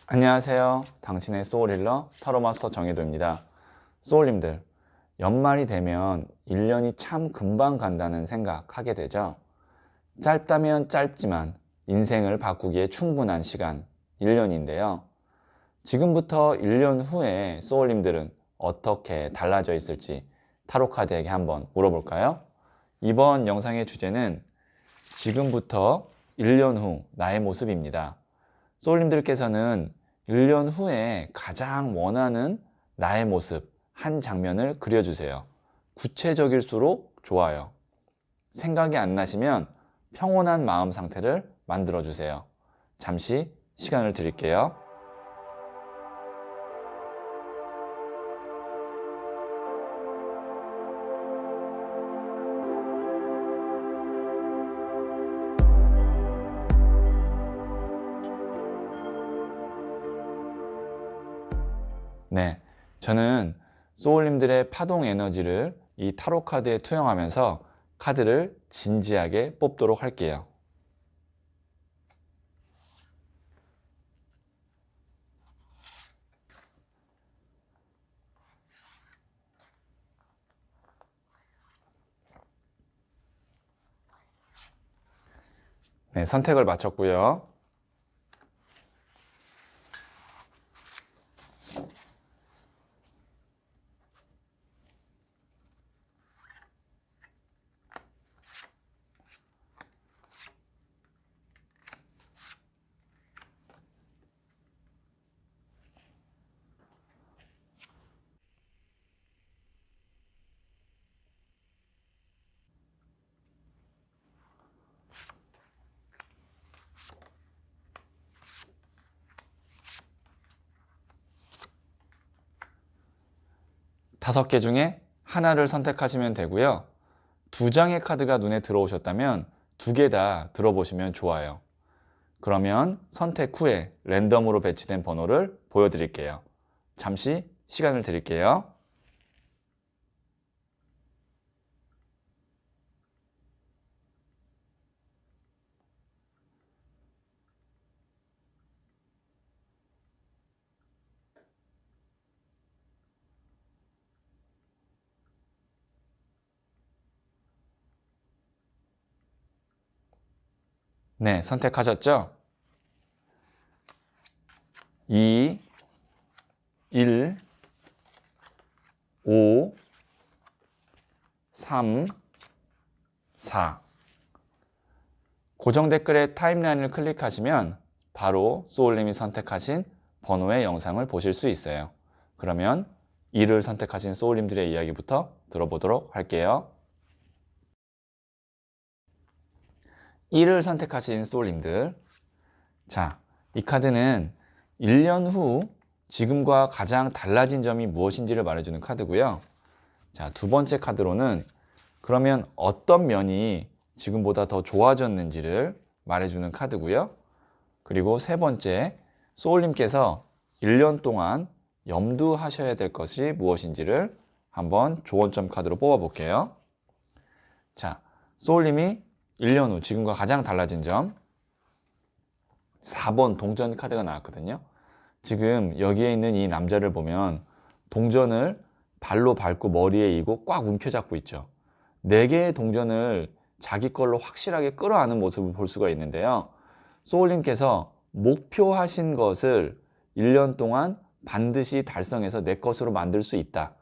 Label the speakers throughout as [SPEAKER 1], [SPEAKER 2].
[SPEAKER 1] 안녕하세요. 당신의 소울힐러 타로마스터 정혜도입니다. 소울님들, 연말이 되면 1년이 참 금방 간다는 생각하게 되죠. 짧다면 짧지만 인생을 바꾸기에 충분한 시간 1년인데요. 지금부터 1년 후에 소울님들은 어떻게 달라져 있을지 타로카드에게 한번 물어볼까요? 이번 영상의 주제는 지금부터 1년 후 나의 모습입니다. 소울님들께서는 1년 후에 가장 원하는 나의 모습 한 장면을 그려주세요. 구체적일수록 좋아요. 생각이 안 나시면 평온한 마음 상태를 만들어주세요. 잠시 시간을 드릴게요. 네, 저는 소울님들의 파동 에너지를 이 타로 카드에 투영하면서 카드를 진지하게 뽑도록 할게요. 네, 선택을 마쳤고요. 다섯 개 중에 하나를 선택하시면 되고요. 두 장의 카드가 눈에 들어오셨다면 두 개 다 들어보시면 좋아요. 그러면 선택 후에 랜덤으로 배치된 번호를 보여드릴게요. 잠시 시간을 드릴게요. 네, 선택하셨죠? 2, 1, 5, 3, 4. 고정 댓글의 타임라인을 클릭하시면 바로 소울님이 선택하신 번호의 영상을 보실 수 있어요. 그러면 2를 선택하신 소울님들의 이야기부터 들어보도록 할게요. 1을 선택하신 소울님들. 자, 이 카드는 1년 후 지금과 가장 달라진 점이 무엇인지를 말해주는 카드고요. 자, 두 번째 카드로는 그러면 어떤 면이 지금보다 더 좋아졌는지를 말해주는 카드고요. 그리고 세 번째, 소울님께서 1년 동안 염두하셔야 될 것이 무엇인지를 한번 조언점 카드로 뽑아볼게요. 자, 소울님이 1년 후 지금과 가장 달라진 점 4번 동전 카드가 나왔거든요. 지금 여기에 있는 이 남자를 보면 동전을 발로 밟고 머리에 이고 꽉 움켜잡고 있죠. 4개의 동전을 자기 걸로 확실하게 끌어안는 모습을 볼 수가 있는데요. 소울님께서 목표하신 것을 1년 동안 반드시 달성해서 내 것으로 만들 수 있다.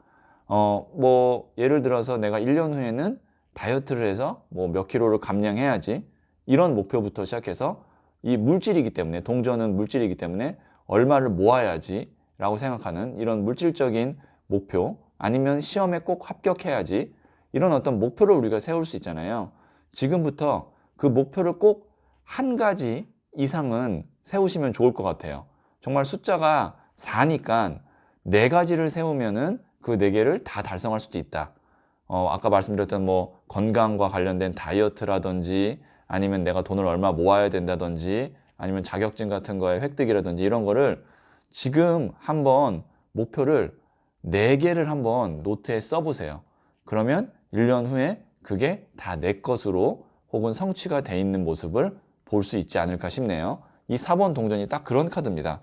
[SPEAKER 1] 예를 들어서 내가 1년 후에는 다이어트를 해서 몇 킬로를 감량해야지. 이런 목표부터 시작해서 이 물질이기 때문에, 동전은 물질이기 때문에 얼마를 모아야지 라고 생각하는 이런 물질적인 목표, 아니면 시험에 꼭 합격해야지, 이런 어떤 목표를 우리가 세울 수 있잖아요. 지금부터 그 목표를 꼭 한 가지 이상은 세우시면 좋을 것 같아요. 정말 숫자가 4니까 4가지를 세우면은 그 4개를 다 달성할 수도 있다. 아까 말씀드렸던 건강과 관련된 다이어트라든지, 아니면 내가 돈을 얼마 모아야 된다든지, 아니면 자격증 같은 거의 획득이라든지, 이런 거를 지금 한번 목표를 4개를 한번 노트에 써보세요. 그러면 1년 후에 그게 다 내 것으로 혹은 성취가 돼 있는 모습을 볼 수 있지 않을까 싶네요. 이 4번 동전이 딱 그런 카드입니다.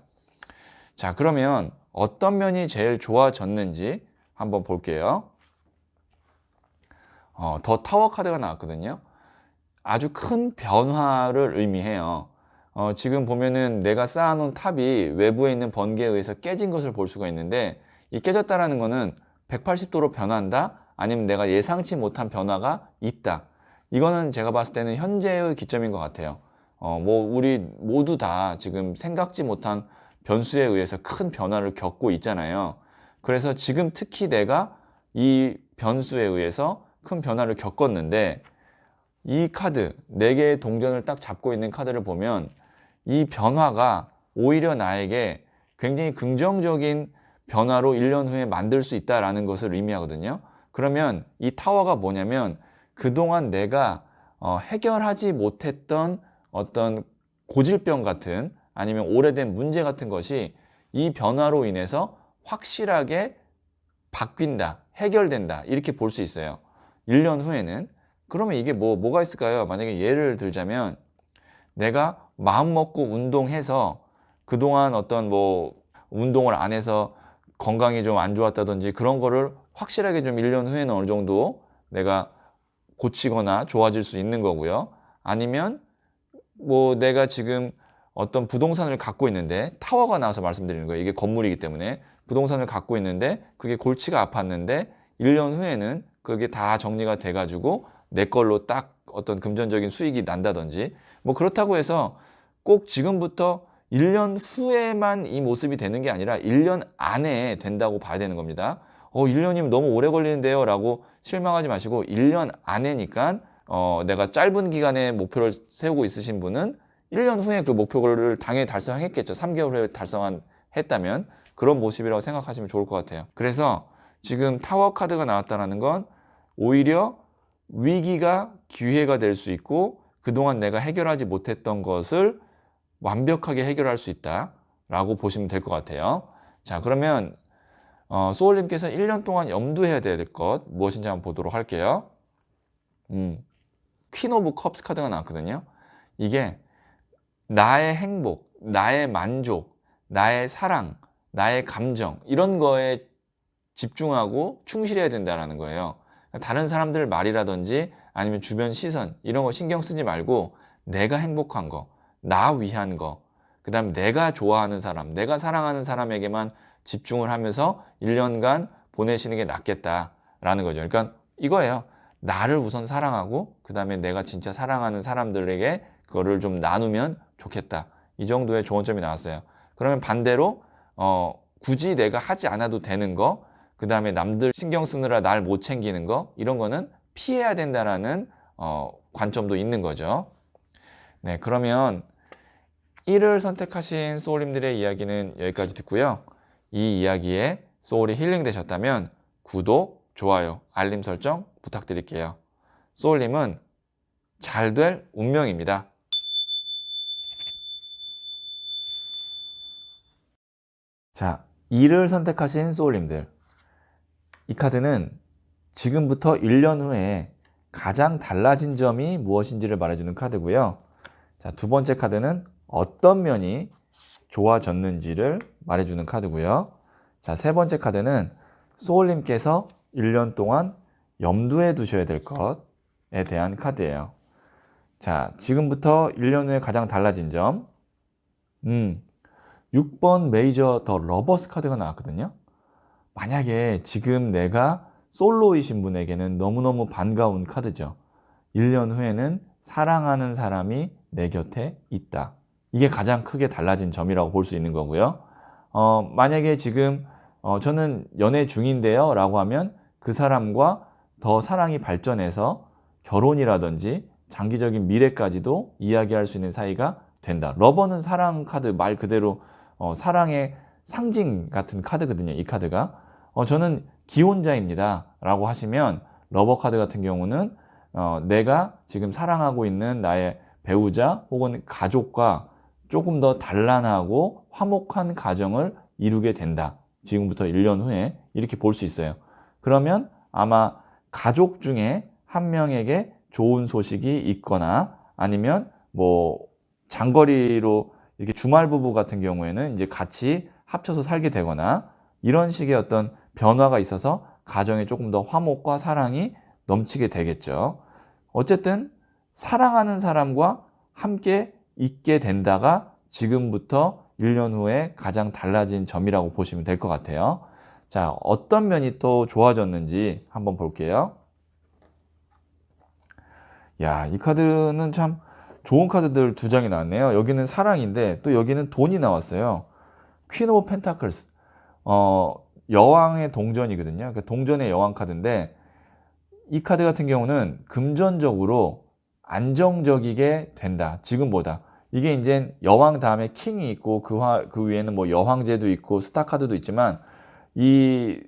[SPEAKER 1] 자, 그러면 어떤 면이 제일 좋아졌는지 한번 볼게요. 더 타워 카드가 나왔거든요. 아주 큰 변화를 의미해요. 지금 보면은 내가 쌓아놓은 탑이 외부에 있는 번개에 의해서 깨진 것을 볼 수가 있는데, 이 깨졌다라는 거는 180도로 변한다? 아니면 내가 예상치 못한 변화가 있다. 이거는 제가 봤을 때는 현재의 기점인 것 같아요. 우리 모두 다 지금 생각지 못한 변수에 의해서 큰 변화를 겪고 있잖아요. 그래서 지금 특히 내가 이 변수에 의해서 큰 변화를 겪었는데, 이 카드, 4개의 동전을 딱 잡고 있는 카드를 보면 이 변화가 오히려 나에게 굉장히 긍정적인 변화로 1년 후에 만들 수 있다는 것을 의미하거든요. 그러면 이 타워가 뭐냐면, 그동안 내가 해결하지 못했던 어떤 고질병 같은, 아니면 오래된 문제 같은 것이 이 변화로 인해서 확실하게 바뀐다, 해결된다, 이렇게 볼 수 있어요. 1년 후에는. 그러면 이게 뭐가 있을까요? 만약에 예를 들자면, 내가 마음 먹고 운동해서 그동안 어떤 운동을 안 해서 건강이 좀 안 좋았다든지 그런 거를 확실하게 좀 1년 후에는 어느 정도 내가 고치거나 좋아질 수 있는 거고요. 아니면 내가 지금 어떤 부동산을 갖고 있는데, 타워가 나와서 말씀드리는 거예요. 이게 건물이기 때문에 부동산을 갖고 있는데 그게 골치가 아팠는데 1년 후에는 그게 다 정리가 돼 가지고 내 걸로 딱 어떤 금전적인 수익이 난다든지, 그렇다고 해서 꼭 지금부터 1년 후에만 이 모습이 되는 게 아니라 1년 안에 된다고 봐야 되는 겁니다. 1년이면 너무 오래 걸리는데요 라고 실망하지 마시고, 1년 안에니까 내가 짧은 기간에 목표를 세우고 있으신 분은 1년 후에 그 목표를 당연히 달성했겠죠. 3개월 후에 달성했다면 그런 모습이라고 생각하시면 좋을 것 같아요. 그래서 지금 타워 카드가 나왔다는 건 오히려 위기가 기회가 될 수 있고, 그동안 내가 해결하지 못했던 것을 완벽하게 해결할 수 있다라고 보시면 될 것 같아요. 자, 그러면 소울님께서 1년 동안 염두해야 될 것 무엇인지 한번 보도록 할게요. 퀸 오브 컵스 카드가 나왔거든요. 이게 나의 행복, 나의 만족, 나의 사랑, 나의 감정, 이런 거에 집중하고 충실해야 된다는 거예요. 다른 사람들 말이라든지 아니면 주변 시선, 이런 거 신경 쓰지 말고 내가 행복한 거, 나 위한 거, 그 다음에 내가 좋아하는 사람, 내가 사랑하는 사람에게만 집중을 하면서 1년간 보내시는 게 낫겠다라는 거죠. 그러니까 이거예요. 나를 우선 사랑하고 그 다음에 내가 진짜 사랑하는 사람들에게 그거를 좀 나누면 좋겠다. 이 정도의 조언점이 나왔어요. 그러면 반대로 굳이 내가 하지 않아도 되는 거, 그 다음에 남들 신경 쓰느라 날 못 챙기는 거, 이런 거는 피해야 된다라는 관점도 있는 거죠. 네, 그러면 1을 선택하신 소울님들의 이야기는 여기까지 듣고요. 이 이야기에 소울이 힐링 되셨다면 구독, 좋아요, 알림 설정 부탁드릴게요. 소울님은 잘 될 운명입니다. 자, 2를 선택하신 소울님들, 이 카드는 지금부터 1년 후에 가장 달라진 점이 무엇인지를 말해주는 카드고요. 자, 두 번째 카드는 어떤 면이 좋아졌는지를 말해주는 카드고요. 자, 세 번째 카드는 소울님께서 1년 동안 염두에 두셔야 될 것에 대한 카드예요. 자, 지금부터 1년 후에 가장 달라진 점, 6번 메이저 더 러버스 카드가 나왔거든요. 만약에 지금 내가 솔로이신 분에게는 너무너무 반가운 카드죠. 1년 후에는 사랑하는 사람이 내 곁에 있다. 이게 가장 크게 달라진 점이라고 볼 수 있는 거고요. 만약에 지금 저는 연애 중인데요 라고 하면 그 사람과 더 사랑이 발전해서 결혼이라든지 장기적인 미래까지도 이야기할 수 있는 사이가 된다. 러버는 사랑 카드 말 그대로 사랑의 상징 같은 카드거든요. 이 카드가. 저는 기혼자입니다 라고 하시면 러버 카드 같은 경우는 내가 지금 사랑하고 있는 나의 배우자 혹은 가족과 조금 더 단란하고 화목한 가정을 이루게 된다. 지금부터 1년 후에 이렇게 볼 수 있어요. 그러면 아마 가족 중에 한 명에게 좋은 소식이 있거나 아니면 장거리로 이렇게 주말 부부 같은 경우에는 이제 같이 합쳐서 살게 되거나 이런 식의 어떤 변화가 있어서 가정에 조금 더 화목과 사랑이 넘치게 되겠죠. 어쨌든 사랑하는 사람과 함께 있게 된다가 지금부터 1년 후에 가장 달라진 점이라고 보시면 될 것 같아요. 자, 어떤 면이 또 좋아졌는지 한번 볼게요. 야, 이 카드는 참 좋은 카드들 두 장이 나왔네요. 여기는 사랑인데 또 여기는 돈이 나왔어요. 퀸 오브 펜타클스. 여왕의 동전이거든요. 그러니까 동전의 여왕 카드인데 이 카드 같은 경우는 금전적으로 안정적이게 된다. 지금보다. 이게 이제 여왕 다음에 킹이 있고 그 위에는 뭐 여황제도 있고 스타 카드도 있지만 이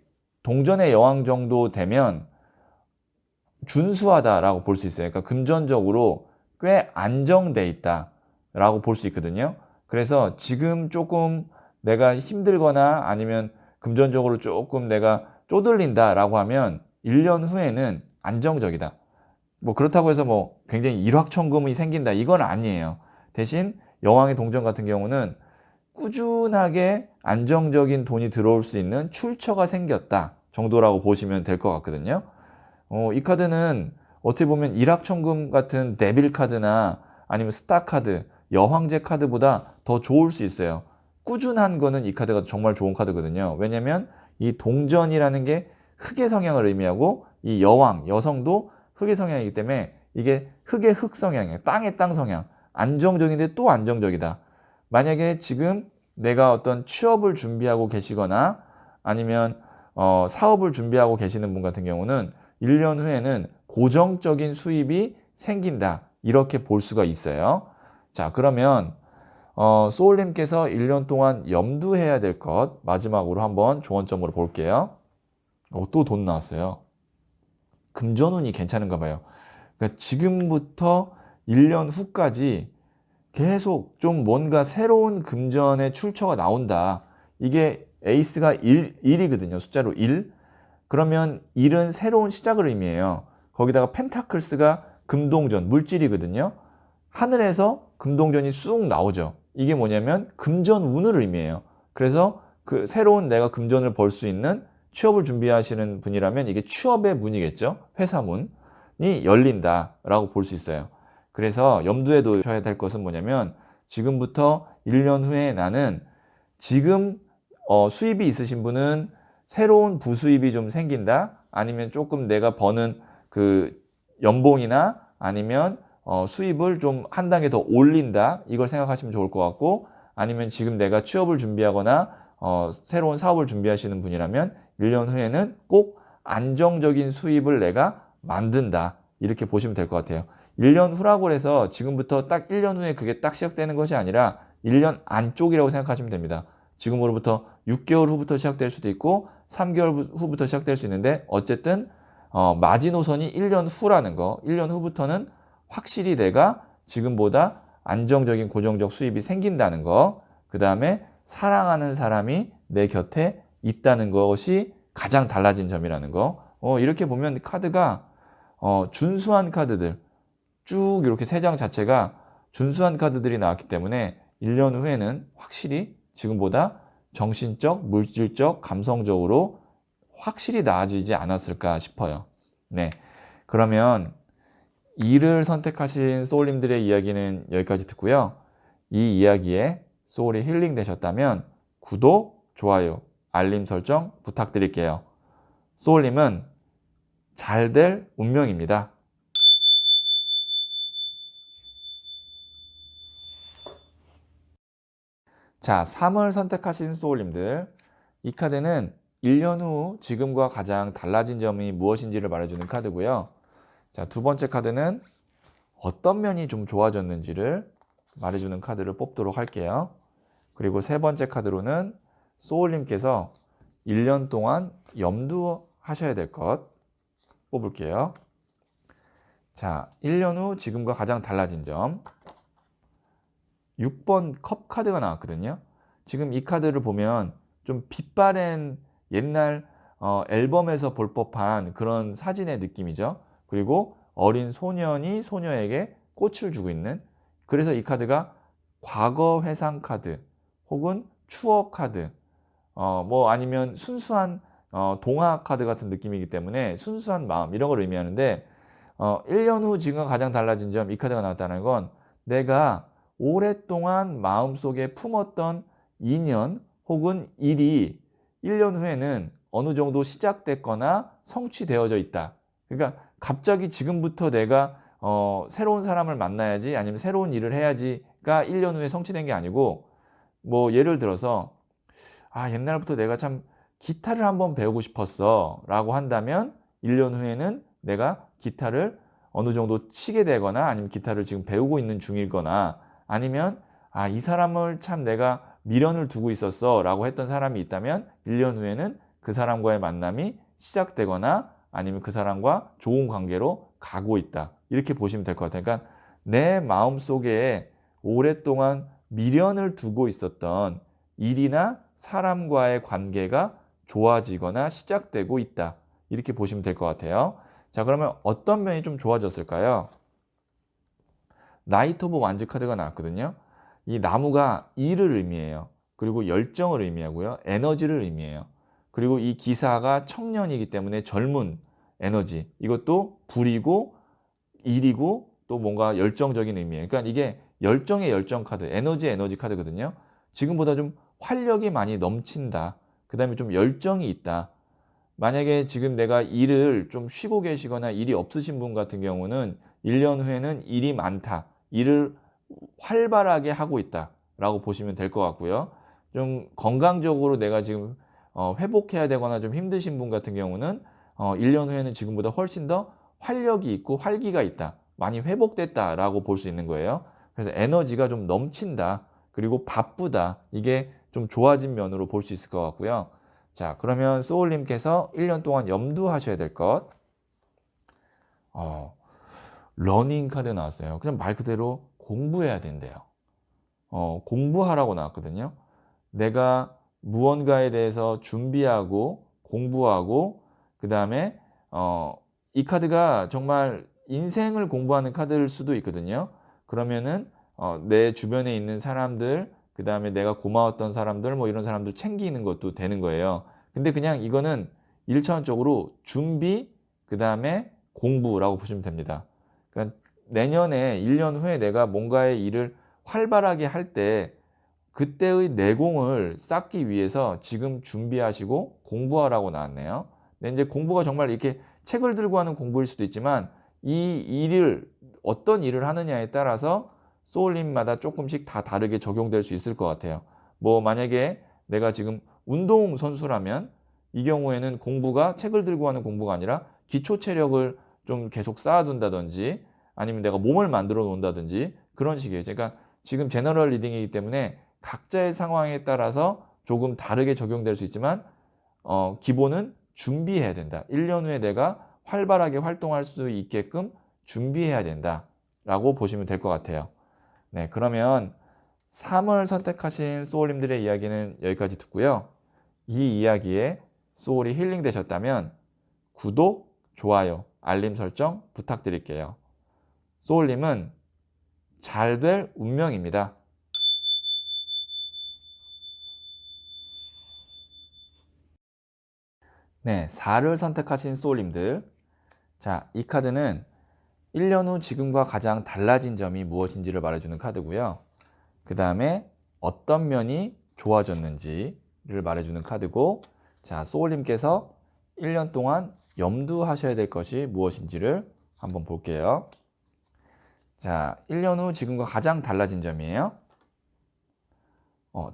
[SPEAKER 1] 동전의 여왕 정도 되면 준수하다라고 볼 수 있어요. 그러니까 금전적으로 꽤 안정돼 있다라고 볼 수 있거든요. 그래서 지금 조금 내가 힘들거나 아니면 금전적으로 조금 내가 쪼들린다라고 하면 1년 후에는 안정적이다. 뭐 그렇다고 해서 뭐 굉장히 일확천금이 생긴다 이건 아니에요. 대신 여왕의 동전 같은 경우는 꾸준하게 안정적인 돈이 들어올 수 있는 출처가 생겼다 정도라고 보시면 될 것 같거든요. 이 카드는 어떻게 보면 일확천금 같은 데빌 카드나 아니면 스타 카드, 여황제 카드보다 더 좋을 수 있어요. 꾸준한 거는 이 카드가 정말 좋은 카드거든요. 왜냐면 이 동전이라는 게 흑의 성향을 의미하고 이 여왕, 여성도 흑의 성향이기 때문에 이게 흑의 흑 성향이에요. 땅의 땅 성향. 안정적인데 또 안정적이다. 만약에 지금 내가 어떤 취업을 준비하고 계시거나 아니면 사업을 준비하고 계시는 분 같은 경우는 1년 후에는 고정적인 수입이 생긴다. 이렇게 볼 수가 있어요. 자, 그러면 소울님께서 1년 동안 염두해야 될 것 마지막으로 한번 조언점으로 볼게요. 또 돈 나왔어요. 금전운이 괜찮은가 봐요. 그러니까 지금부터 1년 후까지 계속 좀 뭔가 새로운 금전의 출처가 나온다. 이게 에이스가 1이거든요. 숫자로 1. 그러면 1은 새로운 시작을 의미해요. 거기다가 펜타클스가 금동전, 물질이거든요. 하늘에서 금동전이 쑥 나오죠. 이게 뭐냐면 금전운을 의미해요. 그래서 그 새로운 내가 금전을 벌 수 있는 취업을 준비하시는 분이라면 이게 취업의 문이겠죠. 회사문이 열린다라고 볼 수 있어요. 그래서 염두에 두셔야 될 것은 뭐냐면 지금부터 1년 후에 나는 지금 수입이 있으신 분은 새로운 부수입이 좀 생긴다. 아니면 조금 내가 버는 그 연봉이나 아니면 수입을 좀 한 단계 더 올린다. 이걸 생각하시면 좋을 것 같고 아니면 지금 내가 취업을 준비하거나 새로운 사업을 준비하시는 분이라면 1년 후에는 꼭 안정적인 수입을 내가 만든다. 이렇게 보시면 될 것 같아요. 1년 후라고 해서 지금부터 딱 1년 후에 그게 딱 시작되는 것이 아니라 1년 안쪽이라고 생각하시면 됩니다. 지금으로부터 6개월 후부터 시작될 수도 있고 3개월 후부터 시작될 수 있는데 어쨌든 마지노선이 1년 후라는 거. 1년 후부터는 확실히 내가 지금보다 안정적인 고정적 수입이 생긴다는 거. 그 다음에 사랑하는 사람이 내 곁에 있다는 것이 가장 달라진 점이라는 거. 이렇게 보면 카드가 준수한 카드들 쭉 이렇게 세 장 자체가 준수한 카드들이 나왔기 때문에 1년 후에는 확실히 지금보다 정신적, 물질적, 감성적으로 확실히 나아지지 않았을까 싶어요. 네. 그러면 2를 선택하신 소울님들의 이야기는 여기까지 듣고요. 이 이야기에 소울이 힐링 되셨다면 구독, 좋아요, 알림 설정 부탁드릴게요. 소울님은 잘 될 운명입니다. 자, 3을 선택하신 소울님들. 이 카드는 1년 후 지금과 가장 달라진 점이 무엇인지를 말해주는 카드고요. 자, 두 번째 카드는 어떤 면이 좀 좋아졌는지를 말해주는 카드를 뽑도록 할게요. 그리고 세 번째 카드로는 소울님께서 1년 동안 염두하셔야 될 것 뽑을게요. 자, 1년 후 지금과 가장 달라진 점. 6번 컵 카드가 나왔거든요. 지금 이 카드를 보면 좀 빛바랜 옛날 앨범에서 볼 법한 그런 사진의 느낌이죠. 그리고 어린 소년이 소녀에게 꽃을 주고 있는, 그래서 이 카드가 과거 회상 카드 혹은 추억 카드, 뭐 아니면 순수한 동화 카드 같은 느낌이기 때문에 순수한 마음 이런 걸 의미하는데 1년 후 지금과 가장 달라진 점 이 카드가 나왔다는 건 내가 오랫동안 마음속에 품었던 인연 혹은 일이 1년 후에는 어느 정도 시작됐거나 성취되어져 있다. 그러니까 갑자기 지금부터 내가 새로운 사람을 만나야지 아니면 새로운 일을 해야지가 1년 후에 성취된 게 아니고 뭐 예를 들어서 옛날부터 내가 참 기타를 한번 배우고 싶었어 라고 한다면 1년 후에는 내가 기타를 어느 정도 치게 되거나 아니면 기타를 지금 배우고 있는 중이거나 아니면 이 사람을 참 내가 미련을 두고 있었어 라고 했던 사람이 있다면 1년 후에는 그 사람과의 만남이 시작되거나 아니면 그 사람과 좋은 관계로 가고 있다. 이렇게 보시면 될 것 같아요. 그러니까 내 마음속에 오랫동안 미련을 두고 있었던 일이나 사람과의 관계가 좋아지거나 시작되고 있다. 이렇게 보시면 될 것 같아요. 자, 그러면 어떤 면이 좀 좋아졌을까요? 나이트 오브 완즈 카드가 나왔거든요. 이 나무가 일을 의미해요. 그리고 열정을 의미하고요. 에너지를 의미해요. 그리고 이 기사가 청년이기 때문에 젊은 에너지. 이것도 불이고 일이고 또 뭔가 열정적인 의미예요. 그러니까 이게 열정의 열정 카드, 에너지의 에너지 카드거든요. 지금보다 좀 활력이 많이 넘친다. 그 다음에 좀 열정이 있다. 만약에 지금 내가 일을 좀 쉬고 계시거나 일이 없으신 분 같은 경우는 1년 후에는 일이 많다. 일을 활발하게 하고 있다. 라고 보시면 될 것 같고요. 좀 건강적으로 내가 지금 회복해야 되거나 좀 힘드신 분 같은 경우는 1년 후에는 지금보다 훨씬 더 활력이 있고 활기가 있다. 많이 회복됐다라고 볼 수 있는 거예요. 그래서 에너지가 좀 넘친다. 그리고 바쁘다. 이게 좀 좋아진 면으로 볼 수 있을 것 같고요. 자, 그러면 소울님께서 1년 동안 염두하셔야 될 것. 러닝 카드 나왔어요. 그냥 말 그대로 공부해야 된대요. 공부하라고 나왔거든요. 내가 무언가에 대해서 준비하고 공부하고 그 다음에 이 카드가 정말 인생을 공부하는 카드일 수도 있거든요. 그러면은 내 주변에 있는 사람들 그 다음에 내가 고마웠던 사람들 뭐 이런 사람들 챙기는 것도 되는 거예요. 근데 그냥 이거는 1차원적으로 준비 그 다음에 공부라고 보시면 됩니다. 그러니까 내년에 1년 후에 내가 뭔가의 일을 활발하게 할 때 그때의 내공을 쌓기 위해서 지금 준비하시고 공부하라고 나왔네요. 근데 이제 공부가 정말 이렇게 책을 들고 하는 공부일 수도 있지만 이 일을 어떤 일을 하느냐에 따라서 소울님마다 조금씩 다 다르게 적용될 수 있을 것 같아요. 뭐 만약에 내가 지금 운동 선수라면 이 경우에는 공부가 책을 들고 하는 공부가 아니라 기초 체력을 좀 계속 쌓아둔다든지 아니면 내가 몸을 만들어 놓는다든지 그런 식이에요. 그러니까 지금 제너럴 리딩이기 때문에 각자의 상황에 따라서 조금 다르게 적용될 수 있지만 기본은 준비해야 된다. 1년 후에 내가 활발하게 활동할 수 있게끔 준비해야 된다라고 보시면 될 것 같아요. 네, 그러면 3을 선택하신 소울님들의 이야기는 여기까지 듣고요. 이 이야기에 소울이 힐링 되셨다면 구독, 좋아요, 알림 설정 부탁드릴게요. 소울님은 잘 될 운명입니다. 네, 4를 선택하신 소울님들. 자, 이 카드는 1년 후 지금과 가장 달라진 점이 무엇인지를 말해주는 카드고요. 그 다음에 어떤 면이 좋아졌는지를 말해주는 카드고, 자, 소울님께서 1년 동안 염두하셔야 될 것이 무엇인지를 한번 볼게요. 자, 1년 후 지금과 가장 달라진 점이에요.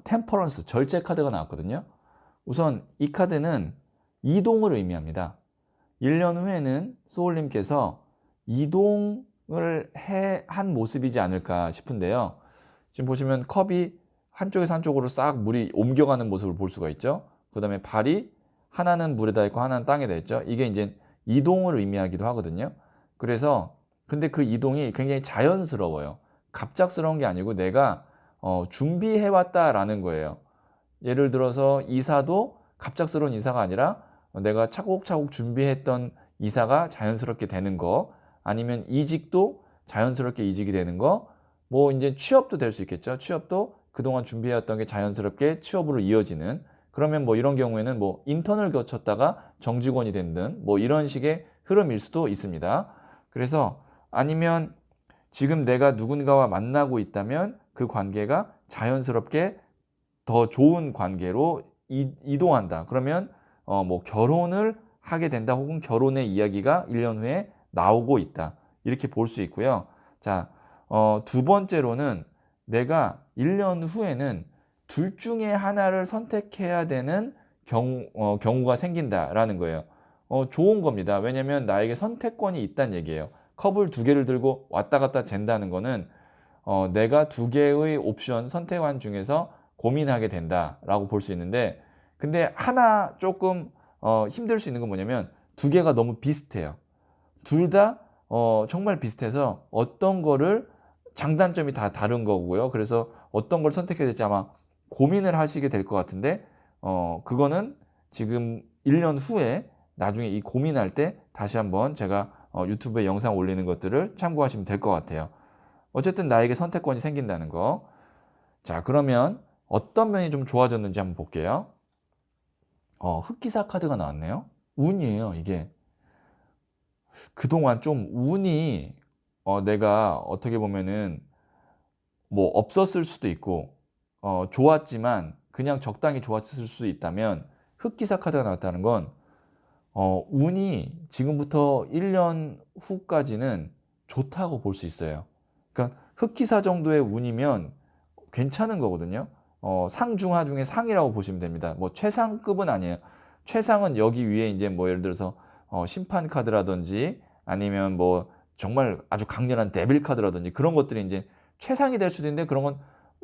[SPEAKER 1] 템퍼런스, 절제 카드가 나왔거든요. 우선 이 카드는 이동을 의미합니다. 1년 후에는 소울님께서 이동을 한 모습이지 않을까 싶은데요. 지금 보시면 컵이 한쪽에서 한쪽으로 싹 물이 옮겨가는 모습을 볼 수가 있죠. 그 다음에 발이 하나는 물에다 있고 하나는 땅에다 있죠. 이게 이제 이동을 의미하기도 하거든요. 그래서 근데 그 이동이 굉장히 자연스러워요. 갑작스러운 게 아니고 내가 준비해왔다라는 거예요. 예를 들어서 이사도 갑작스러운 이사가 아니라 내가 차곡차곡 준비했던 이사가 자연스럽게 되는 거, 아니면 이직도 자연스럽게 이직이 되는 거, 뭐 이제 취업도 될 수 있겠죠. 취업도 그동안 준비해왔던 게 자연스럽게 취업으로 이어지는 그러면 뭐 이런 경우에는 뭐 인턴을 거쳤다가 정직원이 된 등 뭐 이런 식의 흐름일 수도 있습니다. 그래서 아니면 지금 내가 누군가와 만나고 있다면 그 관계가 자연스럽게 더 좋은 관계로 이동한다. 그러면 뭐 결혼을 하게 된다. 혹은 결혼의 이야기가 1년 후에 나오고 있다. 이렇게 볼 수 있고요. 자, 두 번째로는 내가 1년 후에는 둘 중에 하나를 선택해야 되는 경우가 생긴다라는 거예요. 좋은 겁니다. 왜냐면 나에게 선택권이 있다는 얘기예요. 컵을 두 개를 들고 왔다 갔다 잰다는 거는 내가 두 개의 옵션 선택안 중에서 고민하게 된다라고 볼 수 있는데, 근데 하나 조금 힘들 수 있는 건 뭐냐면 두 개가 너무 비슷해요. 둘 다 정말 비슷해서 어떤 거를 장단점이 다 다른 거고요. 그래서 어떤 걸 선택해야 될지 아마 고민을 하시게 될 것 같은데, 그거는 지금 1년 후에 나중에 이 고민할 때 다시 한번 제가 유튜브에 영상 올리는 것들을 참고하시면 될 것 같아요. 어쨌든 나에게 선택권이 생긴다는 거. 자, 그러면 어떤 면이 좀 좋아졌는지 한번 볼게요. 흑기사 카드가 나왔네요. 운이에요, 이게. 그동안 좀 운이 내가 어떻게 보면은 뭐 없었을 수도 있고 좋았지만 그냥 적당히 좋았을 수 있다면, 흑기사 카드가 나왔다는 건 운이 지금부터 1년 후까지는 좋다고 볼 수 있어요. 그러니까 흑기사 정도의 운이면 괜찮은 거거든요. 상중하 중에 상이라고 보시면 됩니다. 뭐 최상급은 아니에요. 최상은 여기 위에 이제 뭐 예를 들어서 심판 카드라든지 아니면 뭐 정말 아주 강렬한 데빌 카드라든지 그런 것들이 이제 최상이 될 수도 있는데, 그런 건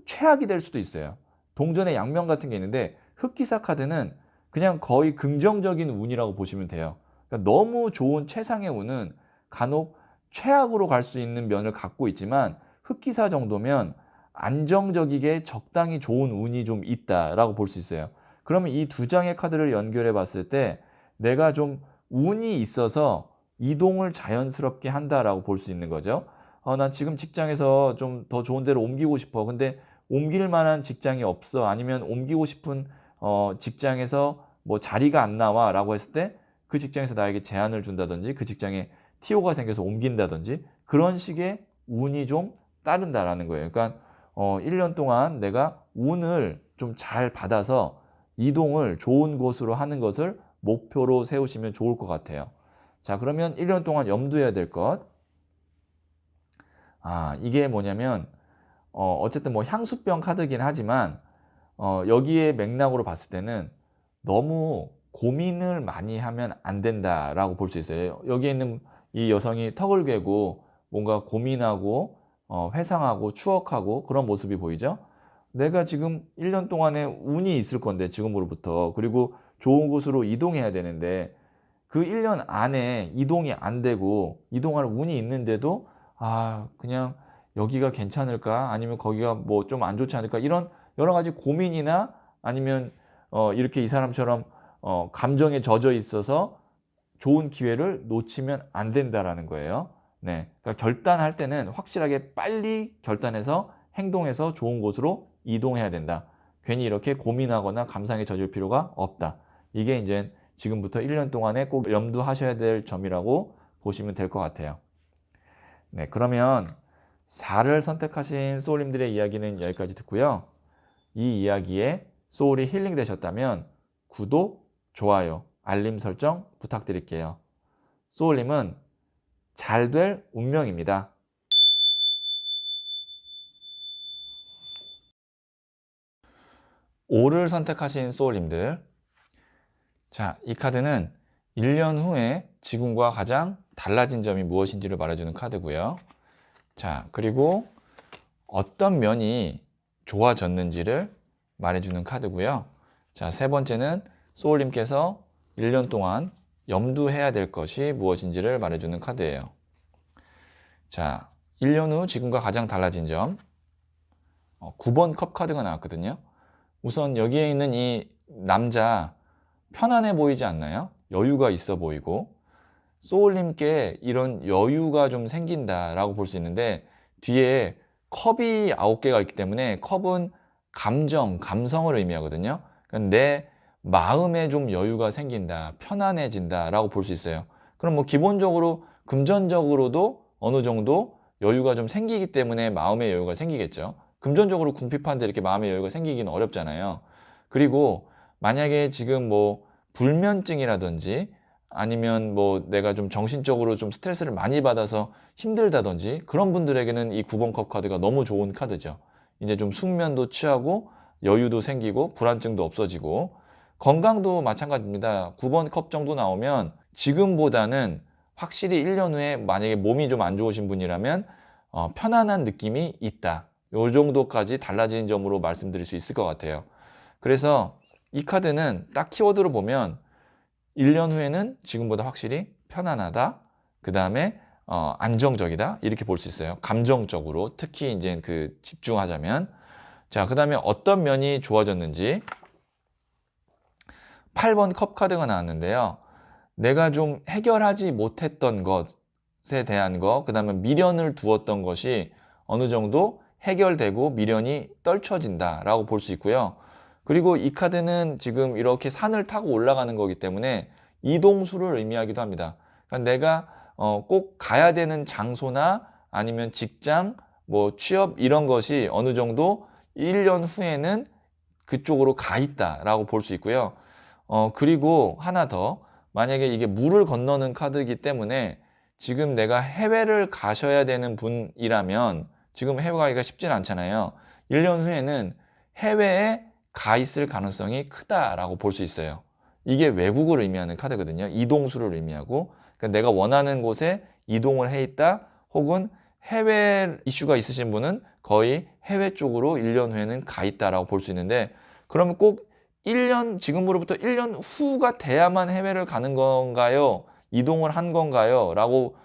[SPEAKER 1] 최악이 될 수도 있어요. 동전의 양면 같은 게 있는데 흑기사 카드는 그냥 거의 긍정적인 운이라고 보시면 돼요. 그러니까 너무 좋은 최상의 운은 간혹 최악으로 갈 수 있는 면을 갖고 있지만, 흑기사 정도면 안정적이게 적당히 좋은 운이 좀 있다라고 볼 수 있어요. 그러면 이 두 장의 카드를 연결해 봤을 때 내가 좀 운이 있어서 이동을 자연스럽게 한다라고 볼 수 있는 거죠. 난 지금 직장에서 좀 더 좋은 데로 옮기고 싶어. 근데 옮길 만한 직장이 없어. 아니면 옮기고 싶은 직장에서 뭐 자리가 안 나와라고 했을 때 그 직장에서 나에게 제안을 준다든지 그 직장에 TO가 생겨서 옮긴다든지 그런 식의 운이 좀 따른다라는 거예요. 그러니까 1년 동안 내가 운을 좀 잘 받아서 이동을 좋은 곳으로 하는 것을 목표로 세우시면 좋을 것 같아요. 자, 그러면 1년 동안 염두해야 될 것. 이게 뭐냐면 어쨌든 뭐 향수병 카드긴 하지만 여기에 맥락으로 봤을 때는 너무 고민을 많이 하면 안 된다라고 볼 수 있어요. 여기에 있는 이 여성이 턱을 괴고 뭔가 고민하고 회상하고 추억하고 그런 모습이 보이죠. 내가 지금 1년 동안에 운이 있을 건데 지금으로부터, 그리고 좋은 곳으로 이동해야 되는데 그 1년 안에 이동이 안 되고 이동할 운이 있는데도 그냥 여기가 괜찮을까 아니면 거기가 뭐 좀 안 좋지 않을까, 이런 여러 가지 고민이나 아니면 이렇게 이 사람처럼 감정에 젖어 있어서 좋은 기회를 놓치면 안 된다라는 거예요. 네, 그러니까 결단할 때는 확실하게 빨리 결단해서 행동해서 좋은 곳으로 이동해야 된다. 괜히 이렇게 고민하거나 감상에 젖을 필요가 없다. 이게 이제 지금부터 1년 동안에 꼭 염두하셔야 될 점이라고 보시면 될 것 같아요. 네, 그러면 4를 선택하신 소울님들의 이야기는 여기까지 듣고요. 이 이야기에 소울이 힐링 되셨다면 구독, 좋아요, 알림 설정 부탁드릴게요. 소울님은 잘 될 운명입니다. 5를 선택하신 소울님들. 자, 이 카드는 1년 후에 지금과 가장 달라진 점이 무엇인지를 말해주는 카드고요. 자, 그리고 어떤 면이 좋아졌는지를 말해주는 카드고요. 자, 세 번째는 소울님께서 1년 동안 염두해야 될 것이 무엇인지를 말해주는 카드예요. 자, 1년 후 지금과 가장 달라진 점, 9번 컵 카드가 나왔거든요. 우선 여기에 있는 이 남자 편안해 보이지 않나요? 여유가 있어 보이고, 소울님께 이런 여유가 좀 생긴다라고 볼 수 있는데, 뒤에 컵이 9개가 있기 때문에 컵은 감정, 감성을 의미하거든요. 그러니까 내 마음에 좀 여유가 생긴다, 편안해진다 라고 볼 수 있어요. 그럼 뭐 기본적으로 금전적으로도 어느 정도 여유가 좀 생기기 때문에 마음의 여유가 생기겠죠. 금전적으로 궁핍한데 이렇게 마음의 여유가 생기기는 어렵잖아요. 그리고 만약에 지금 뭐 불면증이라든지 아니면 뭐 내가 좀 정신적으로 좀 스트레스를 많이 받아서 힘들다든지 그런 분들에게는 이 9번 컵 카드가 너무 좋은 카드죠. 이제 좀 숙면도 취하고 여유도 생기고 불안증도 없어지고 건강도 마찬가지입니다. 9번 컵 정도 나오면 지금보다는 확실히 1년 후에 만약에 몸이 좀 안 좋으신 분이라면 편안한 느낌이 있다. 요 정도까지 달라지는 점으로 말씀드릴 수 있을 것 같아요. 그래서 이 카드는 딱 키워드로 보면 1년 후에는 지금보다 확실히 편안하다. 그 다음에 안정적이다. 이렇게 볼 수 있어요. 감정적으로 특히 이제 그 집중하자면 자, 그 다음에 어떤 면이 좋아졌는지 8번 컵 카드가 나왔는데요. 내가 좀 해결하지 못했던 것에 대한 거, 그 다음에 미련을 두었던 것이 어느 정도 해결되고 미련이 떨쳐진다라고 볼 수 있고요. 그리고 이 카드는 지금 이렇게 산을 타고 올라가는 거기 때문에 이동수를 의미하기도 합니다. 그러니까 내가 꼭 가야 되는 장소나 아니면 직장, 뭐 취업 이런 것이 어느 정도 1년 후에는 그쪽으로 가 있다라고 볼 수 있고요. 그리고 하나 더, 만약에 이게 물을 건너는 카드이기 때문에 지금 내가 해외를 가셔야 되는 분이라면 지금 해외 가기가 쉽지는 않잖아요. 1년 후에는 해외에 가 있을 가능성이 크다라고 볼 수 있어요. 이게 외국을 의미하는 카드거든요. 이동수를 의미하고 그러니까 내가 원하는 곳에 이동을 해 있다 혹은 해외 이슈가 있으신 분은 거의 해외 쪽으로 1년 후에는 가 있다라고 볼 수 있는데 그러면 꼭 1년, 지금으로부터 1년 후가 돼야만 해외를 가는 건가요? 이동을 한 건가요? 라고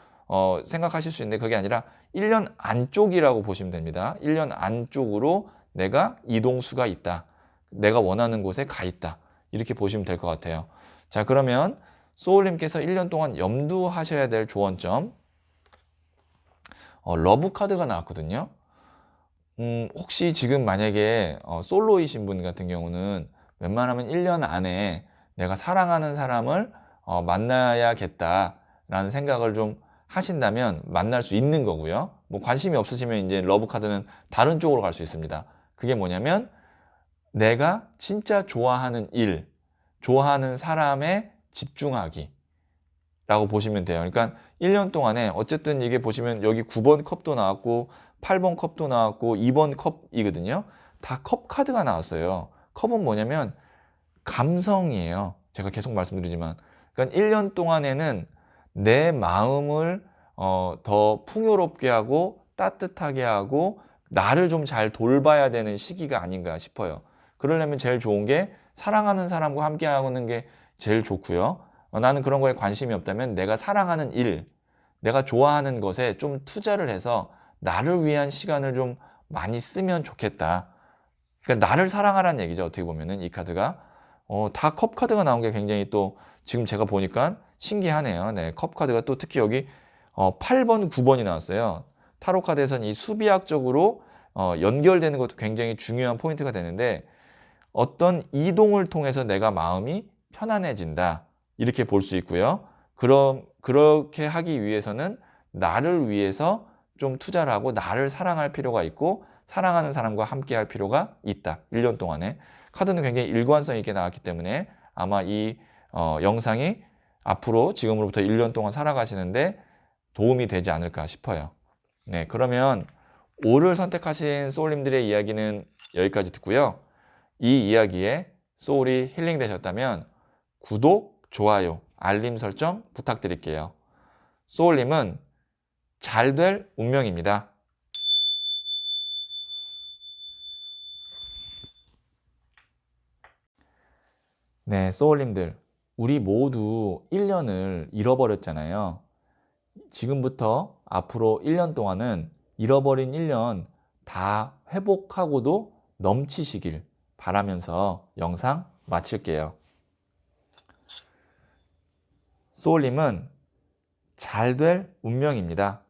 [SPEAKER 1] 생각하실 수 있는데 그게 아니라 1년 안쪽이라고 보시면 됩니다. 1년 안쪽으로 내가 이동수가 있다. 내가 원하는 곳에 가 있다. 이렇게 보시면 될 것 같아요. 자, 그러면 소울님께서 1년 동안 염두하셔야 될 조언점. 러브 카드가 나왔거든요. 혹시 지금 만약에 솔로이신 분 같은 경우는 웬만하면 1년 안에 내가 사랑하는 사람을 만나야겠다라는 생각을 좀 하신다면 만날 수 있는 거고요. 뭐 관심이 없으시면 이제 러브 카드는 다른 쪽으로 갈 수 있습니다. 그게 뭐냐면 내가 진짜 좋아하는 일, 좋아하는 사람에 집중하기 라고 보시면 돼요. 그러니까 1년 동안에 어쨌든 이게 보시면 여기 9번 컵도 나왔고 8번 컵도 나왔고 2번 컵이거든요. 다 컵 카드가 나왔어요. 컵은 뭐냐면 감성이에요. 제가 계속 말씀드리지만 그러니까 1년 동안에는 내 마음을 더 풍요롭게 하고 따뜻하게 하고 나를 좀 잘 돌봐야 되는 시기가 아닌가 싶어요. 그러려면 제일 좋은 게 사랑하는 사람과 함께 하는 게 제일 좋고요. 나는 그런 거에 관심이 없다면 내가 사랑하는 일, 내가 좋아하는 것에 좀 투자를 해서 나를 위한 시간을 좀 많이 쓰면 좋겠다. 그러니까 나를 사랑하라는 얘기죠. 어떻게 보면은 이 카드가 다 컵 카드가 나온 게 굉장히 또 지금 제가 보니까 신기하네요. 네, 컵 카드가 또 특히 여기 8번, 9번이 나왔어요. 타로 카드에서는 이 수비학적으로 연결되는 것도 굉장히 중요한 포인트가 되는데 어떤 이동을 통해서 내가 마음이 편안해진다. 이렇게 볼 수 있고요. 그렇게 하기 위해서는 나를 위해서 좀 투자를 하고 나를 사랑할 필요가 있고 사랑하는 사람과 함께 할 필요가 있다. 1년 동안에. 카드는 굉장히 일관성 있게 나왔기 때문에 아마 이 영상이 앞으로 지금으로부터 1년 동안 살아가시는데 도움이 되지 않을까 싶어요. 네, 그러면 5를 선택하신 소울님들의 이야기는 여기까지 듣고요. 이 이야기에 소울이 힐링되셨다면 구독, 좋아요, 알림 설정 부탁드릴게요. 소울님은 잘 될 운명입니다. 네, 소울님들. 우리 모두 1년을 잃어버렸잖아요. 지금부터 앞으로 1년 동안은 잃어버린 1년 다 회복하고도 넘치시길 바라면서 영상 마칠게요. 소울님은 잘 될 운명입니다.